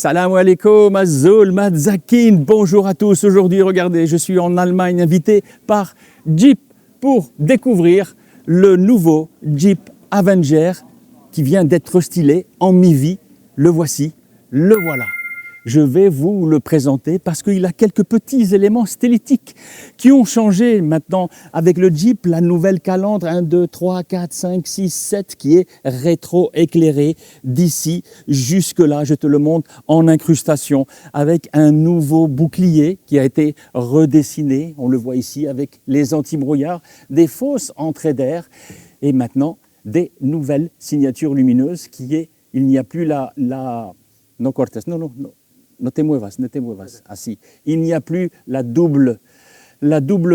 Salam alaikum, Azul Madzakin, bonjour à tous. Aujourd'hui, regardez, je suis en Allemagne invité par Jeep pour découvrir le nouveau Jeep Avenger qui vient d'être stylé en mi-vie. Le voici, le voilà. Je vais vous le présenter parce qu'il a quelques petits éléments stylistiques qui ont changé maintenant avec le Jeep, la nouvelle calandre 1, 2, 3, 4, 5, 6, 7 qui est rétro-éclairée d'ici jusque là. Je te le montre en incrustation avec un nouveau bouclier qui a été redessiné. On le voit ici avec les anti-brouillards, des fausses entrées d'air et maintenant des nouvelles signatures lumineuses qui est, il n'y a plus no cortes, non. No te muevas. Así. Il n'y a plus la double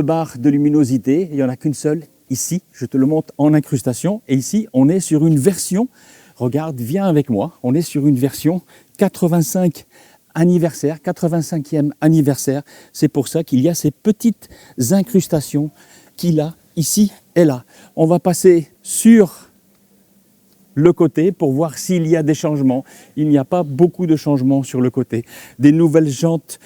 barre de luminosité. Il n'y en a qu'une seule. Ici, je te le montre en incrustation. Et ici, on est sur une version, regarde, viens avec moi. On est sur une version 85e anniversaire. C'est pour ça qu'il y a ces petites incrustations qu'il a ici et là. On va passer sur le côté pour voir s'il y a des changements. Il n'y a pas beaucoup de changements sur le côté. Des nouvelles jantes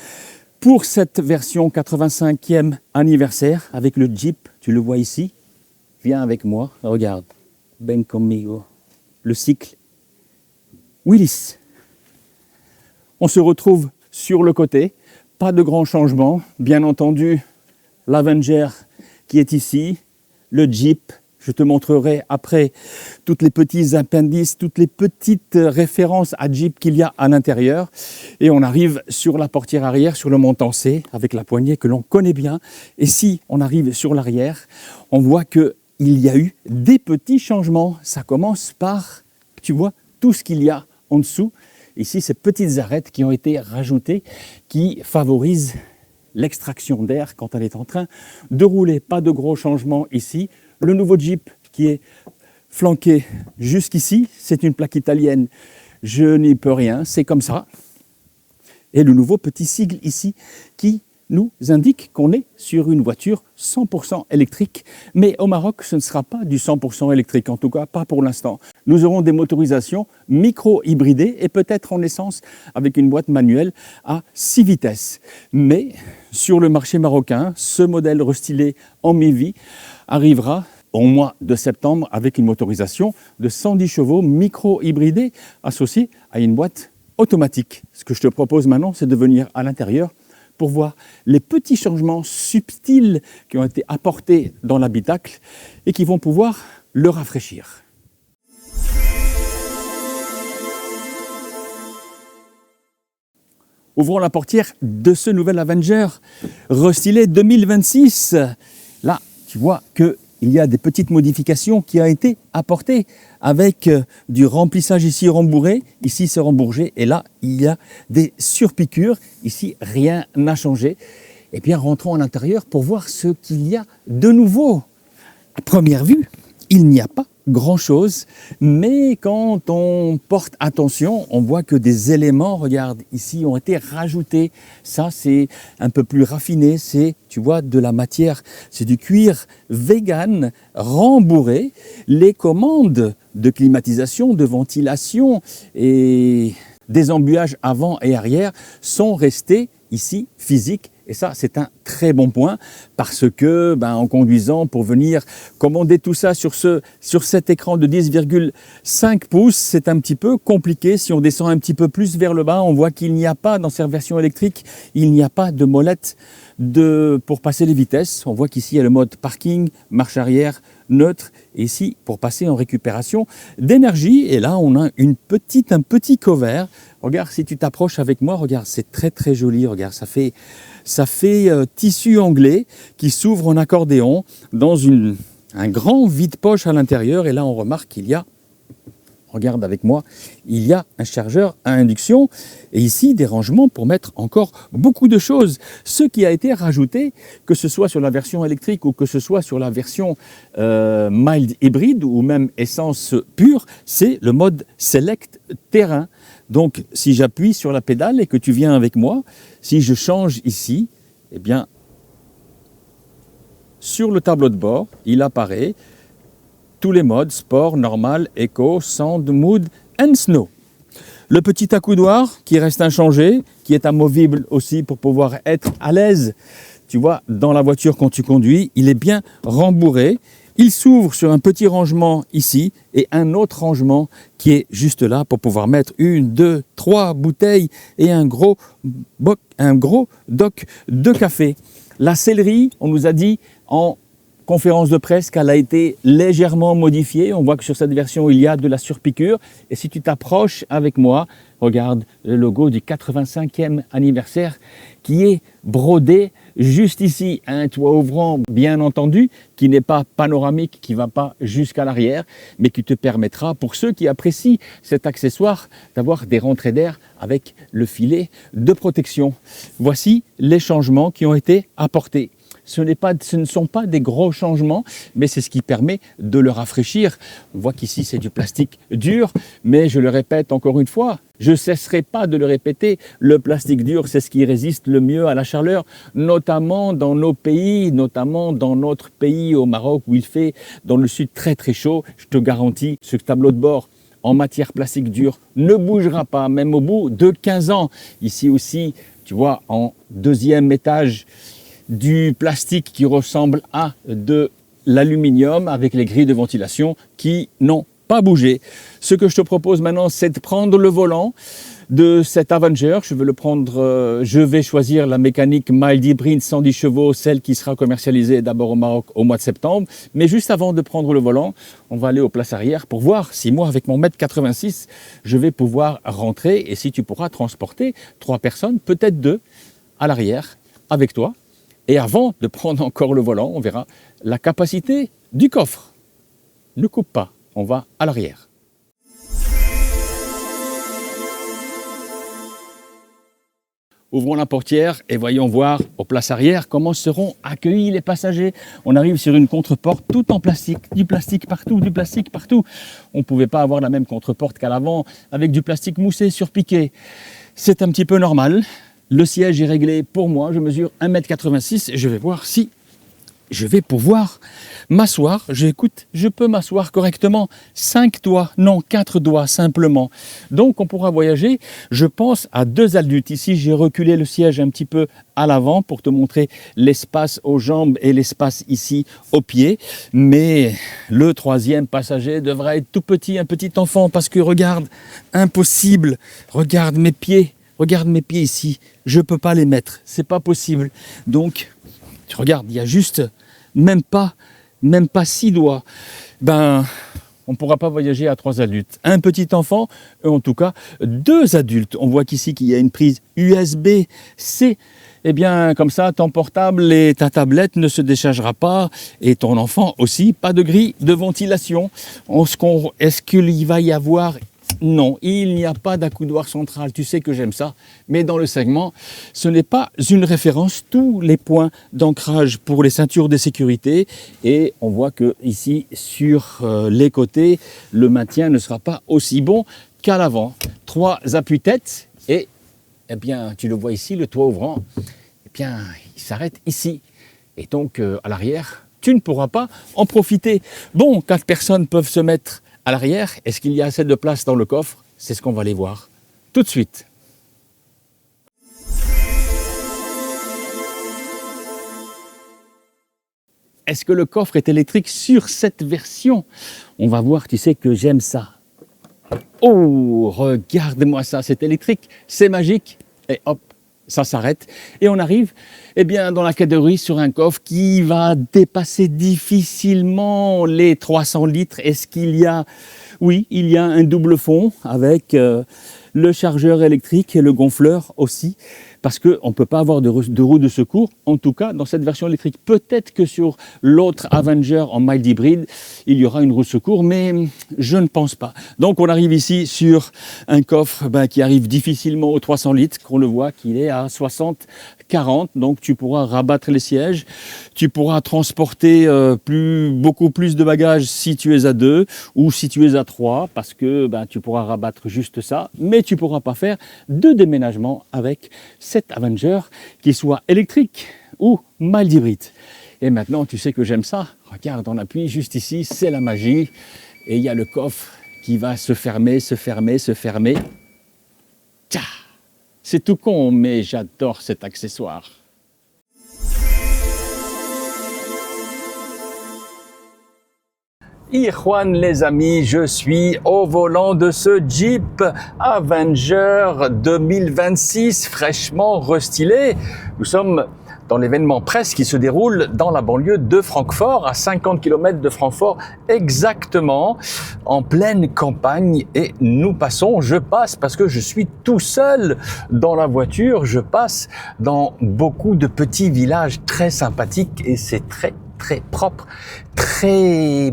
pour cette version 85e anniversaire avec le Jeep, tu le vois ici. Viens avec moi, regarde. Ven conmigo. Le cycle Willys. On se retrouve sur le côté. Pas de grands changements. Bien entendu, l'Avenger qui est ici. Le Jeep. Je te montrerai après toutes les petits appendices, toutes les petites références à Jeep qu'il y a à l'intérieur. Et on arrive sur la portière arrière, sur le montant C, avec la poignée que l'on connaît bien. Et si on arrive sur l'arrière, on voit qu'il y a eu des petits changements. Ça commence par, tu vois, tout ce qu'il y a en dessous. Ici, ces petites arêtes qui ont été rajoutées, qui favorisent l'extraction d'air quand elle est en train de rouler. Pas de gros changements ici. Le nouveau Jeep qui est flanqué jusqu'ici, c'est une plaque italienne. Je n'y peux rien, c'est comme ça. Et le nouveau petit sigle ici qui nous indique qu'on est sur une voiture 100% électrique. Mais au Maroc, ce ne sera pas du 100% électrique, en tout cas pas pour l'instant. Nous aurons des motorisations micro-hybridées et peut-être en essence avec une boîte manuelle à 6 vitesses. Mais sur le marché marocain, ce modèle restylé en mi-vie arrivera au mois de septembre avec une motorisation de 110 chevaux micro-hybridée associée à une boîte automatique. Ce que je te propose maintenant, c'est de venir à l'intérieur pour voir les petits changements subtils qui ont été apportés dans l'habitacle et qui vont pouvoir le rafraîchir. Ouvrons la portière de ce nouvel Avenger restylé 2026. Là, tu vois qu'il y a des petites modifications qui ont été apportées avec du remplissage ici rembourré, ici c'est rembourgé et là il y a des surpiqûres, ici rien n'a changé. Et bien rentrons à l'intérieur pour voir ce qu'il y a de nouveau. À première vue, il n'y a pas grand-chose, mais quand on porte attention, on voit que des éléments, regarde, ici ont été rajoutés. Ça, c'est un peu plus raffiné, c'est, tu vois, de la matière, c'est du cuir vegan rembourré. Les commandes de climatisation, de ventilation et des embuages avant et arrière sont restées ici physiques. Et ça, c'est un très bon point parce que, en conduisant, pour venir commander tout ça sur cet écran de 10,5 pouces, c'est un petit peu compliqué. Si on descend un petit peu plus vers le bas, on voit qu'il n'y a pas, dans cette version électrique, il n'y a pas de molette pour passer les vitesses. On voit qu'ici, il y a le mode parking, marche arrière, neutre. Et ici, pour passer en récupération d'énergie. Et là, on a un petit cover. Regarde, si tu t'approches avec moi, regarde, c'est très très joli. Regarde, ça fait tissu anglais qui s'ouvre en accordéon dans un grand vide-poche à l'intérieur. Et là, on remarque qu'il y a, regarde avec moi, il y a un chargeur à induction et ici des rangements pour mettre encore beaucoup de choses. Ce qui a été rajouté, que ce soit sur la version électrique ou que ce soit sur la version mild hybride ou même essence pure, c'est le mode Select Terrain. Donc si j'appuie sur la pédale et que tu viens avec moi, si je change ici, eh bien sur le tableau de bord, il apparaît tous les modes, sport, normal, eco, sand, mood and snow. Le petit accoudoir qui reste inchangé, qui est amovible aussi pour pouvoir être à l'aise. Tu vois, dans la voiture quand tu conduis, il est bien rembourré. Il s'ouvre sur un petit rangement ici et un autre rangement qui est juste là pour pouvoir mettre 1, 2, 3 bouteilles et un gros doc de café. La sellerie, on nous a dit en conférence de presse qu'elle a été légèrement modifiée. On voit que sur cette version, il y a de la surpiqûre. Et si tu t'approches avec moi, regarde le logo du 85e anniversaire qui est brodé juste ici. Un toit ouvrant, bien entendu, qui n'est pas panoramique, qui ne va pas jusqu'à l'arrière, mais qui te permettra, pour ceux qui apprécient cet accessoire, d'avoir des rentrées d'air avec le filet de protection. Voici les changements qui ont été apportés. Ce ne sont pas des gros changements, mais c'est ce qui permet de le rafraîchir. On voit qu'ici, c'est du plastique dur, mais je le répète encore une fois, je ne cesserai pas de le répéter, le plastique dur, c'est ce qui résiste le mieux à la chaleur, notamment dans nos pays, notamment dans notre pays au Maroc, où il fait dans le sud très très chaud. Je te garantis, ce tableau de bord en matière plastique dure ne bougera pas, même au bout de 15 ans. Ici aussi, tu vois, en deuxième étage, du plastique qui ressemble à de l'aluminium avec les grilles de ventilation qui n'ont pas bougé. Ce que je te propose maintenant, c'est de prendre le volant de cet Avenger. Je vais choisir la mécanique mild hybrid 110 chevaux, celle qui sera commercialisée d'abord au Maroc au mois de septembre. Mais juste avant de prendre le volant, on va aller aux places arrière pour voir si moi, avec mon 1,86 m, je vais pouvoir rentrer et si tu pourras transporter 3 personnes, peut-être 2, à l'arrière avec toi. Et avant de prendre encore le volant, on verra la capacité du coffre. Ne coupe pas, on va à l'arrière. Ouvrons la portière et voyons voir aux places arrière comment seront accueillis les passagers. On arrive sur une contreporte tout en plastique, du plastique partout, du plastique partout. On ne pouvait pas avoir la même contreporte qu'à l'avant avec du plastique moussé surpiqué. C'est un petit peu normal. Le siège est réglé pour moi, je mesure 1,86 m et je vais voir si je vais pouvoir m'asseoir. Je peux m'asseoir correctement. 5 doigts, non 4 doigts simplement. Donc on pourra voyager, je pense, à 2 adultes. Ici, j'ai reculé le siège un petit peu à l'avant pour te montrer l'espace aux jambes et l'espace ici aux pieds. Mais le 3e passager devra être tout petit, un petit enfant, parce que regarde, impossible, regarde mes pieds. Regarde mes pieds ici, je ne peux pas les mettre, c'est pas possible. Donc, tu regardes, il y a juste même pas 6 doigts. Ben, on ne pourra pas voyager à 3 adultes. Un petit enfant, en tout cas 2 adultes. On voit qu'ici qu'il y a une prise USB-C. Eh bien, comme ça, ton portable et ta tablette ne se déchargera pas et ton enfant aussi. Pas de grille de ventilation. Est-ce qu'il va y avoir... Non, il n'y a pas d'accoudoir central, tu sais que j'aime ça, mais dans le segment, ce n'est pas une référence, tous les points d'ancrage pour les ceintures de sécurité, et on voit que ici, sur les côtés, le maintien ne sera pas aussi bon qu'à l'avant. 3 appuis-têtes, et eh bien, tu le vois ici, le toit ouvrant, eh bien, il s'arrête ici, et donc à l'arrière, tu ne pourras pas en profiter. Bon, 4 personnes peuvent se mettre à l'arrière. Est-ce qu'il y a assez de place dans le coffre? C'est ce qu'on va aller voir tout de suite. Est-ce que le coffre est électrique sur cette version? On va voir, tu sais que j'aime ça. Oh, regarde-moi ça, c'est électrique, c'est magique. Et hop, ça s'arrête. Et on arrive dans la catégorie sur un coffre qui va dépasser difficilement les 300 litres. Est-ce qu'il y a... Oui, il y a un double fond avec le chargeur électrique et le gonfleur aussi, parce qu'on ne peut pas avoir de roue de secours, en tout cas dans cette version électrique. Peut-être que sur l'autre Avenger en mild hybride, il y aura une roue de secours, mais je ne pense pas. Donc on arrive ici sur un coffre qui arrive difficilement aux 300 litres, qu'on le voit qu'il est à 60-40, donc tu pourras rabattre les sièges, tu pourras transporter beaucoup plus de bagages si tu es à 2 ou si tu es à 3, parce que tu pourras rabattre juste ça, mais tu ne pourras pas faire de déménagement avec cet Avenger, qui soit électrique ou mild hybride. Et maintenant, tu sais que j'aime ça. Regarde, on appuie juste ici, c'est la magie. Et il y a le coffre qui va se fermer, se fermer, se fermer. Tcha, c'est tout con, mais j'adore cet accessoire. Juan les amis, je suis au volant de ce Jeep Avenger 2026 fraîchement restylé. Nous sommes dans l'événement presse qui se déroule dans la banlieue de Francfort, à 50 km de Francfort exactement, en pleine campagne. Et je passe parce que je suis tout seul dans la voiture, je passe dans beaucoup de petits villages très sympathiques et c'est très propre,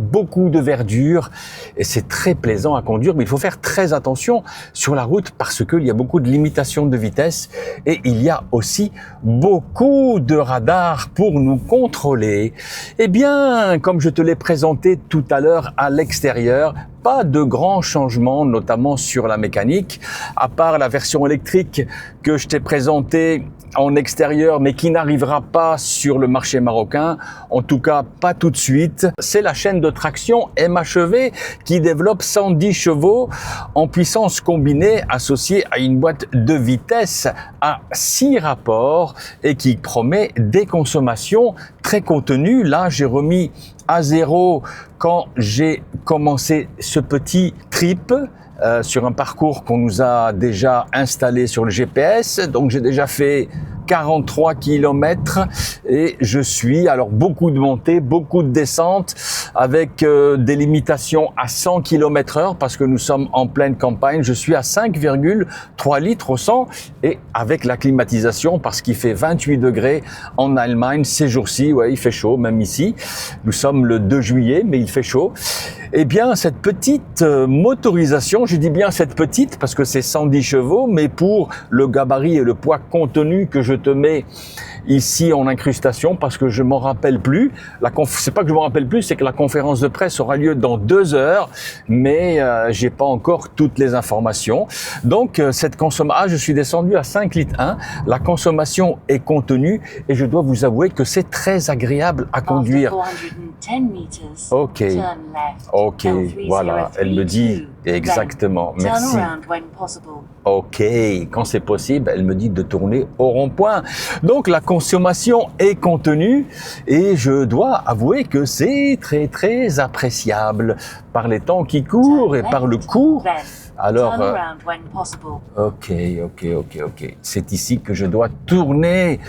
beaucoup de verdure et c'est très plaisant à conduire, mais il faut faire très attention sur la route parce qu'il y a beaucoup de limitations de vitesse et il y a aussi beaucoup de radars pour nous contrôler. Eh bien, comme je te l'ai présenté tout à l'heure à l'extérieur, pas de grands changements, notamment sur la mécanique, à part la version électrique que je t'ai présentée en extérieur, mais qui n'arrivera pas sur le marché marocain, en tout cas pas tout de suite. C'est la chaîne de traction MHEV qui développe 110 chevaux en puissance combinée associée à une boîte de vitesse à 6 rapports et qui promet des consommations très contenues. Là, j'ai remis à 0 quand j'ai commencé ce petit trip sur un parcours qu'on nous a déjà installé sur le GPS. Donc j'ai déjà fait 43 km et je suis, alors beaucoup de montées, beaucoup de descentes avec des limitations à 100 km/h parce que nous sommes en pleine campagne. Je suis à 5,3 litres au 100 et avec la climatisation parce qu'il fait 28 degrés en Allemagne ces jours-ci. Ouais, il fait chaud, même ici. Nous sommes le 2 juillet, mais il fait chaud. Eh bien, cette petite motorisation, je dis bien cette petite parce que c'est 110 chevaux, mais pour le gabarit et le poids contenu que je te mets ici en incrustation, parce que je m'en rappelle plus. C'est pas que je m'en rappelle plus, c'est que la conférence de presse aura lieu dans 2 heures, mais j'ai pas encore toutes les informations. Donc cette consommation, je suis descendu à 5 litres 1. La consommation est contenue et je dois vous avouer que c'est très agréable à conduire. Ok, voilà, elle me dit exactement, merci. Ok, quand c'est possible, elle me dit de tourner au rond-point. Donc la consommation est contenue et je dois avouer que c'est très appréciable par les temps qui courent et par le cours. Alors, ok. C'est ici que je dois tourner.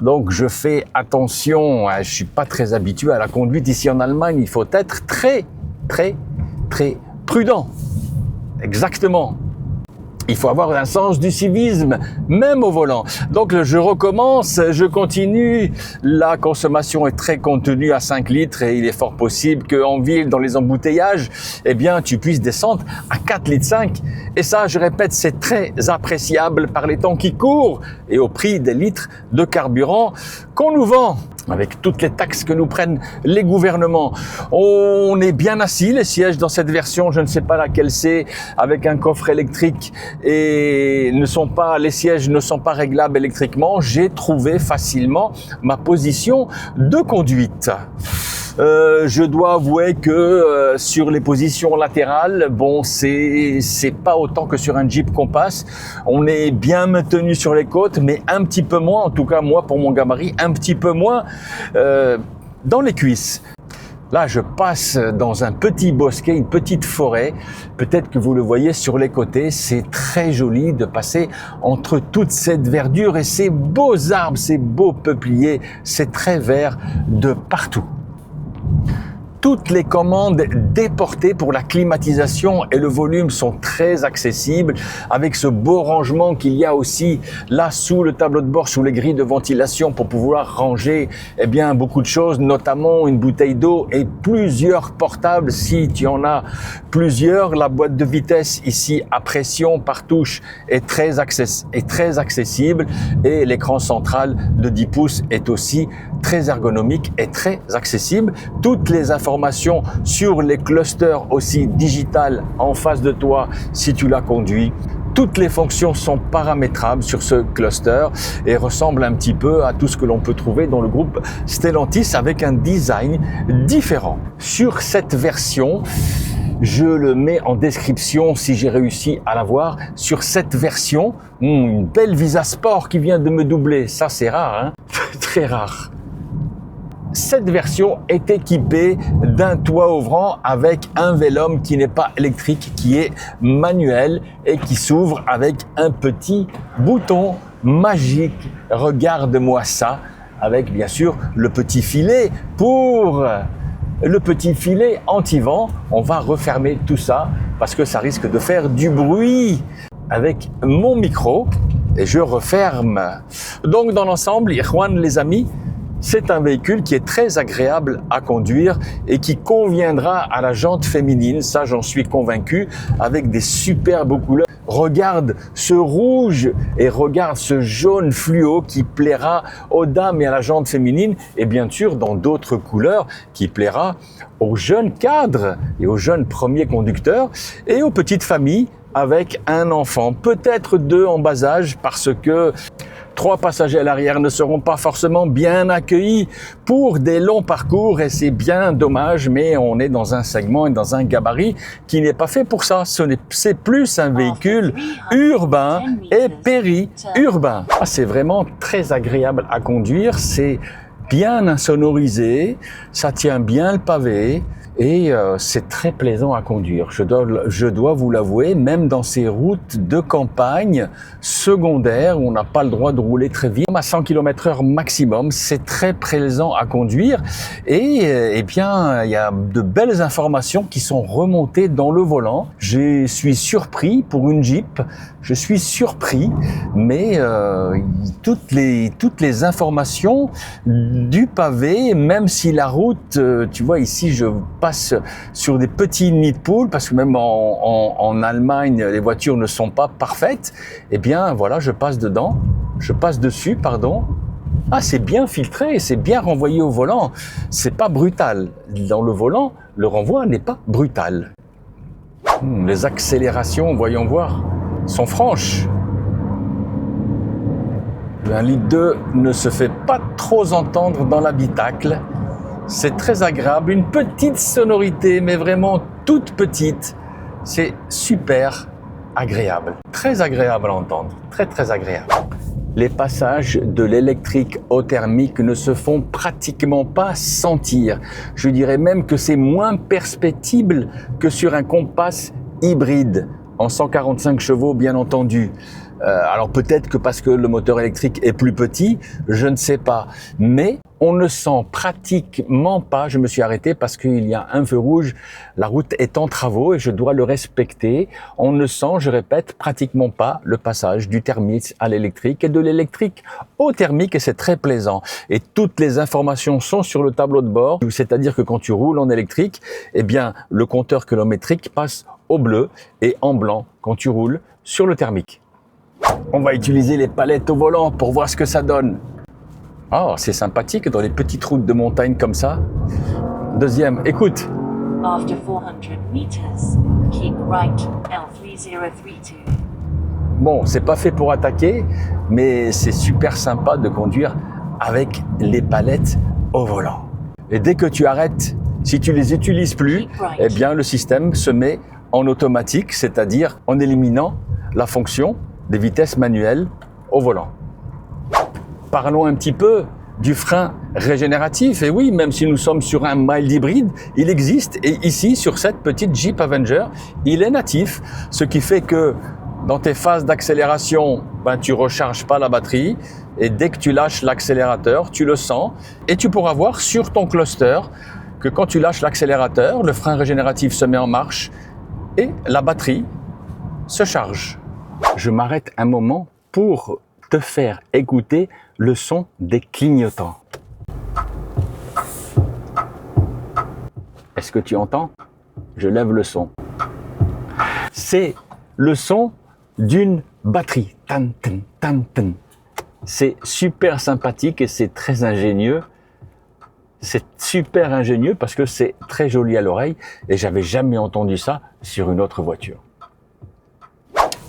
Donc, je fais attention. Je suis pas très habitué à la conduite ici en Allemagne. Il faut être très prudent. Exactement. Il faut avoir un sens du civisme, même au volant. Donc, je recommence, je continue. La consommation est très contenue à 5 litres et il est fort possible qu'en ville, dans les embouteillages, eh bien, tu puisses descendre à 4 litres 5. Et ça, je répète, c'est très appréciable par les temps qui courent et au prix des litres de carburant qu'on nous vend. Avec toutes les taxes que nous prennent les gouvernements. On est bien assis, les sièges dans cette version, je ne sais pas laquelle c'est, avec un coffre électrique et les sièges ne sont pas réglables électriquement. J'ai trouvé facilement ma position de conduite. Je dois avouer que sur les positions latérales, bon, c'est pas autant que sur un Jeep Compass. On est bien maintenu sur les côtes, mais un petit peu moins, en tout cas moi pour mon gabarit, un petit peu moins dans les cuisses. Là, je passe dans un petit bosquet, une petite forêt. Peut-être que vous le voyez sur les côtés. C'est très joli de passer entre toute cette verdure et ces beaux arbres, ces beaux peupliers. C'est très vert de partout. Toutes les commandes déportées pour la climatisation et le volume sont très accessibles avec ce beau rangement qu'il y a aussi là sous le tableau de bord, sous les grilles de ventilation pour pouvoir ranger beaucoup de choses, notamment une bouteille d'eau et plusieurs portables si tu en as plusieurs. La boîte de vitesse ici à pression par touche est très accessible et l'écran central de 10 pouces est aussi très ergonomique et très accessible. Toutes les informations sur les clusters aussi digitales en face de toi si tu l'as conduit. Toutes les fonctions sont paramétrables sur ce cluster et ressemblent un petit peu à tout ce que l'on peut trouver dans le groupe Stellantis avec un design différent. Sur cette version, je le mets en description si j'ai réussi à l'avoir sur cette version. Une belle Visa Sport qui vient de me doubler, ça c'est rare, hein. Très rare. Cette version est équipée d'un toit ouvrant avec un vélum qui n'est pas électrique, qui est manuel et qui s'ouvre avec un petit bouton magique. Regarde-moi ça, avec bien sûr le petit filet anti-vent. On va refermer tout ça parce que ça risque de faire du bruit avec mon micro et je referme. Donc dans l'ensemble, Ikhwan, les amis, c'est un véhicule qui est très agréable à conduire et qui conviendra à la jante féminine, ça j'en suis convaincu, avec des superbes couleurs. Regarde ce rouge et regarde ce jaune fluo qui plaira aux dames et à la jante féminine et bien sûr dans d'autres couleurs qui plaira aux jeunes cadres et aux jeunes premiers conducteurs et aux petites familles avec un enfant, peut-être 2 en bas âge parce que 3 passagers à l'arrière ne seront pas forcément bien accueillis pour des longs parcours et c'est bien dommage, mais on est dans un segment et dans un gabarit qui n'est pas fait pour ça. C'est plus un véhicule urbain et périurbain. C'est vraiment très agréable à conduire, c'est bien insonorisé, ça tient bien le pavé. Et c'est très plaisant à conduire, je dois vous l'avouer, même dans ces routes de campagne secondaires où on n'a pas le droit de rouler très vite, à 100 km/h maximum, c'est très plaisant à conduire et bien il y a de belles informations qui sont remontées dans le volant. Je suis surpris pour une Jeep, je suis surpris, mais toutes les informations du pavé, même si la route, tu vois ici je passe sur des petits nids de poules parce que même en Allemagne les voitures ne sont pas parfaites, et bien voilà, je passe dessus, pardon. Ah, c'est bien filtré, c'est bien renvoyé au volant, c'est pas brutal. Dans le volant, le renvoi n'est pas brutal. Les accélérations, voyons voir, sont franches. Le 1,2 litre ne se fait pas trop entendre dans l'habitacle. C'est très agréable, une petite sonorité, mais vraiment toute petite. C'est super agréable, très agréable à entendre, très très agréable. Les passages de l'électrique au thermique ne se font pratiquement pas sentir. Je dirais même que c'est moins perceptible que sur un Compass hybride, en 145 chevaux bien entendu. Alors peut-être que parce que le moteur électrique est plus petit, je ne sais pas. Mais on ne sent pratiquement pas, je me suis arrêté parce qu'il y a un feu rouge, la route est en travaux et je dois le respecter. On ne sent, je répète, pratiquement pas le passage du thermique à l'électrique et de l'électrique au thermique et c'est très plaisant. Et toutes les informations sont sur le tableau de bord, c'est-à-dire que quand tu roules en électrique, eh bien le compteur kilométrique passe au bleu et en blanc quand tu roules sur le thermique. On va utiliser les palettes au volant pour voir ce que ça donne. Oh, c'est sympathique dans les petites routes de montagne comme ça. Deuxième, écoute. After 400 meters, keep right L3032. Bon, c'est pas fait pour attaquer, mais c'est super sympa de conduire avec les palettes au volant. Et dès que tu arrêtes, si tu les utilises plus, eh bien le système se met en automatique, c'est-à-dire en éliminant la fonction des vitesses manuelles au volant. Parlons un petit peu du frein régénératif. Et oui, même si nous sommes sur un mild hybride, il existe. Et ici, sur cette petite Jeep Avenger, il est natif. Ce qui fait que dans tes phases d'accélération, tu recharges pas la batterie. Et dès que tu lâches l'accélérateur, tu le sens. Et tu pourras voir sur ton cluster que quand tu lâches l'accélérateur, le frein régénératif se met en marche et la batterie se charge. Je m'arrête un moment pour te faire écouter le son des clignotants. Est-ce que tu entends? Je lève le son. C'est le son d'une batterie. Tan, tan, tan, tan. C'est super sympathique et c'est très ingénieux. C'est super ingénieux parce que c'est très joli à l'oreille et j'avais jamais entendu ça sur une autre voiture.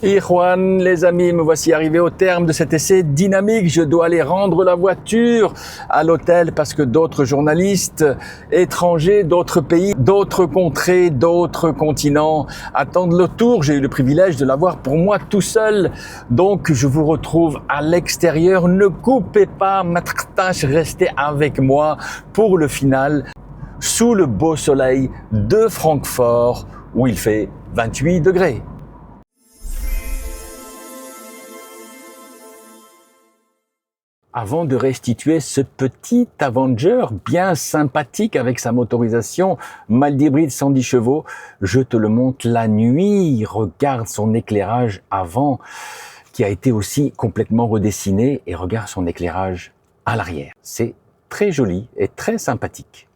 Et Juan, les amis, me voici arrivé au terme de cet essai dynamique. Je dois aller rendre la voiture à l'hôtel parce que d'autres journalistes étrangers, d'autres pays, d'autres contrées, d'autres continents attendent le tour. J'ai eu le privilège de l'avoir pour moi tout seul. Donc, je vous retrouve à l'extérieur. Ne coupez pas, Matrtash, restez avec moi pour le final sous le beau soleil de Francfort où il fait 28 degrés. Avant de restituer ce petit Avenger bien sympathique avec sa motorisation mild hybride 110 chevaux, je te le montre la nuit. Regarde son éclairage avant qui a été aussi complètement redessiné et regarde son éclairage à l'arrière. C'est très joli et très sympathique.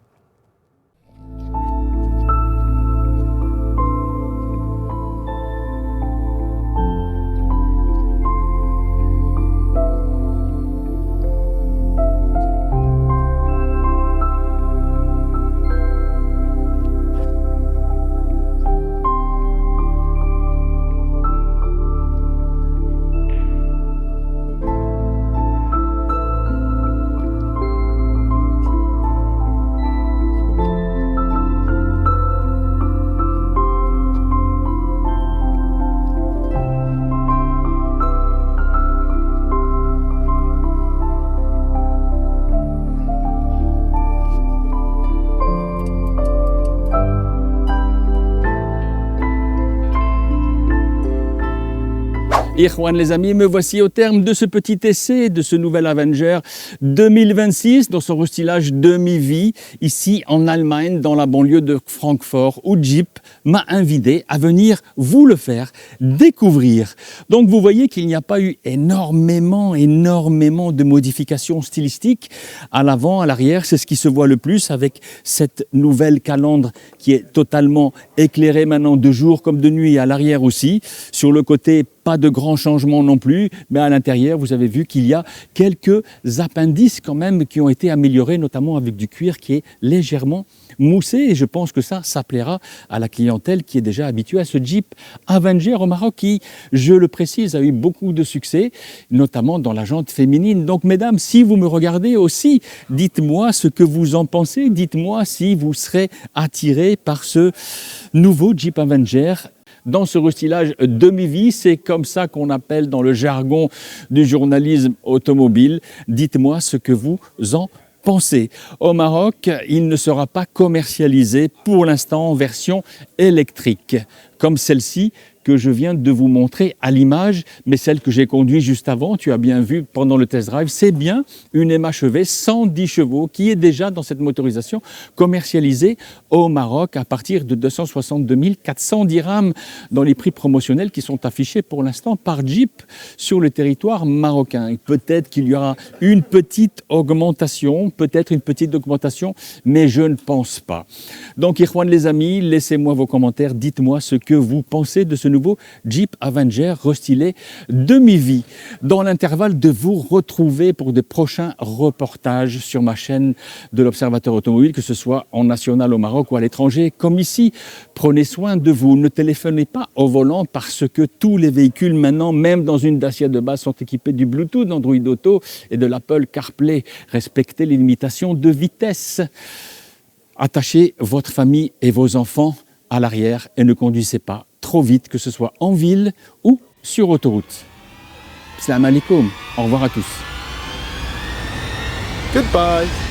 Et Juan, les amis, me voici au terme de ce petit essai de ce nouvel Avenger 2026 dans son restylage demi-vie ici en Allemagne, dans la banlieue de Francfort, où Jeep m'a invité à venir vous le faire découvrir. Donc vous voyez qu'il n'y a pas eu énormément de modifications stylistiques à l'avant, à l'arrière. C'est ce qui se voit le plus avec cette nouvelle calandre qui est totalement éclairée maintenant de jour comme de nuit, à l'arrière aussi. Sur le côté, pas de grands changements non plus, mais à l'intérieur, vous avez vu qu'il y a quelques appendices quand même qui ont été améliorés, notamment avec du cuir qui est légèrement moussé. Et je pense que ça plaira à la clientèle qui est déjà habituée à ce Jeep Avenger au Maroc qui, je le précise, a eu beaucoup de succès, notamment dans la jante féminine. Donc, mesdames, si vous me regardez aussi, dites-moi ce que vous en pensez. Dites-moi si vous serez attirés par ce nouveau Jeep Avenger dans ce restylage demi-vie. C'est comme ça qu'on appelle dans le jargon du journalisme automobile. Dites-moi ce que vous en pensez. Au Maroc, il ne sera pas commercialisé pour l'instant en version électrique, comme celle-ci que je viens de vous montrer à l'image, mais celle que j'ai conduite juste avant, tu as bien vu pendant le test drive, c'est bien une MHEV 110 chevaux qui est déjà dans cette motorisation commercialisée au Maroc à partir de 262 400 dirhams dans les prix promotionnels qui sont affichés pour l'instant par Jeep sur le territoire marocain. Et peut-être qu'il y aura une petite augmentation, mais je ne pense pas. Donc, Irwan, les amis, laissez-moi vos commentaires, dites-moi ce que vous pensez de ce nouveau Jeep Avenger restylé demi-vie. Dans l'intervalle, de vous retrouver pour des prochains reportages sur ma chaîne de l'Observateur Automobile, que ce soit en national au Maroc ou à l'étranger, comme ici. Prenez soin de vous. Ne téléphonez pas au volant parce que tous les véhicules maintenant, même dans une Dacia de base, sont équipés du Bluetooth, d'Android Auto et de l'Apple CarPlay. Respectez les limitations de vitesse. Attachez votre famille et vos enfants à l'arrière et ne conduisez pas trop vite, que ce soit en ville ou sur autoroute. Salam alaikum. Au revoir à tous. Goodbye.